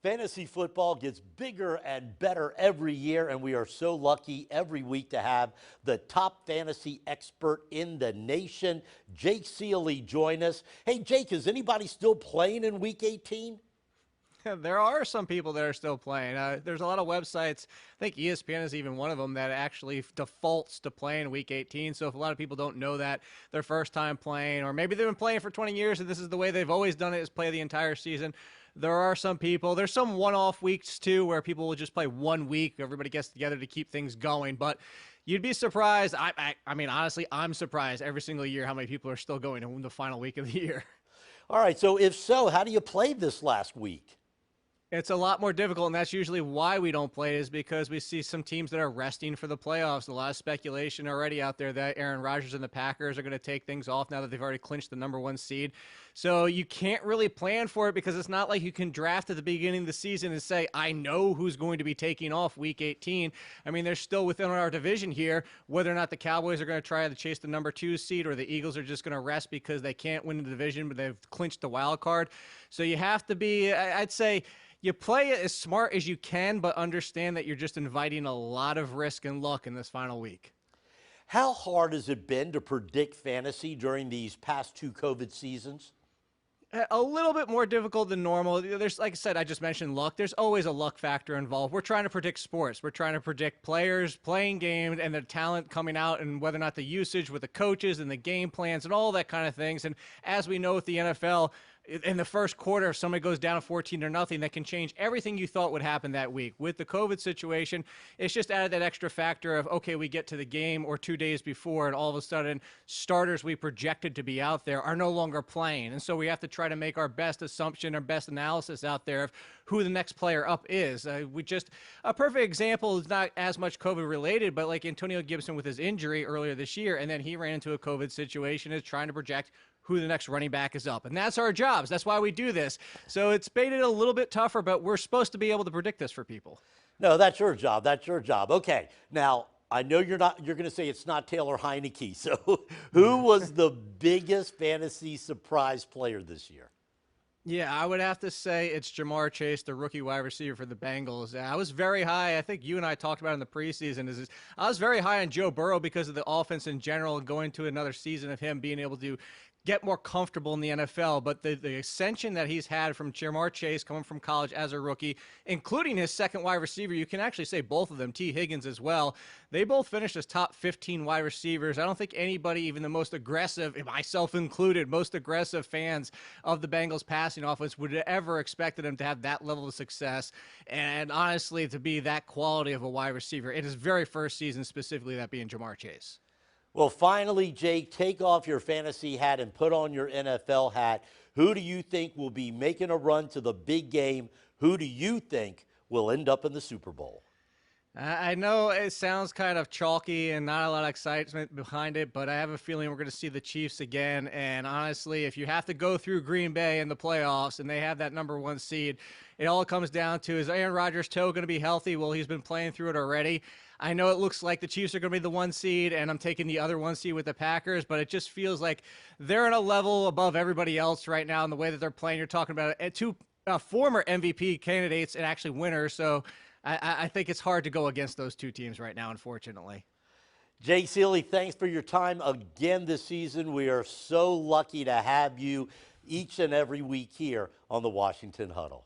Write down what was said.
Fantasy football gets bigger and better every year, and we are so lucky every week to have the top fantasy expert in the nation, Jake Ciely, join us. Hey, Jake, is anybody still playing in Week 18? There are some people that are still playing. There's a lot of websites. I think ESPN is even one of them that actually defaults to playing Week 18. So if a lot of people don't know that their first time playing, or maybe they've been playing for 20 years and this is the way they've always done it, is play the entire season. There are some people. There's some one-off weeks too where people will just play 1 week. Everybody gets together to keep things going, but you'd be surprised. I mean, honestly, I'm surprised every single year how many people are still going in the final week of the year. All right, so if so, how do you play this last week? It's a lot more difficult, and that's usually why we don't play, is because we see some teams that are resting for the playoffs. A lot of speculation already out there that Aaron Rodgers and the Packers are going to take things off now that they've already clinched the #1 seed. So you can't really plan for it because it's not like you can draft at the beginning of the season and say, I know who's going to be taking off Week 18. I mean, they're still within our division here. Whether or not the Cowboys are going to try to chase the #2 seed or the Eagles are just going to rest because they can't win the division, but they've clinched the wild card. So you have to be, I'd say, you play it as smart as you can, but understand that you're just inviting a lot of risk and luck in this final week. How hard has it been to predict fantasy during these past 2 COVID seasons? A little bit more difficult than normal. There's, like I said, I just mentioned luck. There's always a luck factor involved. We're trying to predict sports. We're trying to predict players playing games and their talent coming out and whether or not the usage with the coaches and the game plans and all that kind of things. And as we know with the NFL, in the first quarter, if somebody goes down 14-0, that can change everything you thought would happen that week. With the COVID situation, it's just added that extra factor of, okay, we get to the game or 2 days before, and all of a sudden, starters we projected to be out there are no longer playing. And so we have to try to make our best assumption, our best analysis out there of who the next player up is. A perfect example is not as much COVID related, but like Antonio Gibson with his injury earlier this year, and then he ran into a COVID situation, is trying to project who the next running back is up. And that's our jobs. That's why we do this. So it's made it a little bit tougher, but we're supposed to be able to predict this for people. No, that's your job. That's your job. Okay. Now, I know you're going to say it's not Taylor Heineke. So who was the biggest fantasy surprise player this year? Yeah, I would have to say it's Jamar Chase, the rookie wide receiver for the Bengals. I was very high. I think you and I talked about it in the preseason. I was very high on Joe Burrow because of the offense in general and going to another season of him being able to get more comfortable in the NFL, but the ascension that he's had from Jamar Chase coming from college as a rookie, including his second wide receiver, you can actually say both of them, T. Higgins as well, they both finished as top 15 wide receivers. I don't think anybody, even the most aggressive, myself included, most aggressive fans of the Bengals passing offense would have ever expected them to have that level of success and honestly to be that quality of a wide receiver in his very first season, specifically that being Jamar Chase. Well, finally, Jake, take off your fantasy hat and put on your NFL hat. Who do you think will be making a run to the big game? Who do you think will end up in the Super Bowl? I know it sounds kind of chalky and not a lot of excitement behind it, but I have a feeling we're going to see the Chiefs again. And honestly, if you have to go through Green Bay in the playoffs and they have that #1 seed, it all comes down to, is Aaron Rodgers' toe going to be healthy? Well, he's been playing through it already. I know it looks like the Chiefs are going to be the 1 seed, and I'm taking the other 1 seed with the Packers, but it just feels like they're in a level above everybody else right now in the way that they're playing. You're talking about two former MVP candidates and actually winners, so I think it's hard to go against those two teams right now, unfortunately. Jake Ciely, thanks for your time again this season. We are so lucky to have you each and every week here on the Washington Huddle.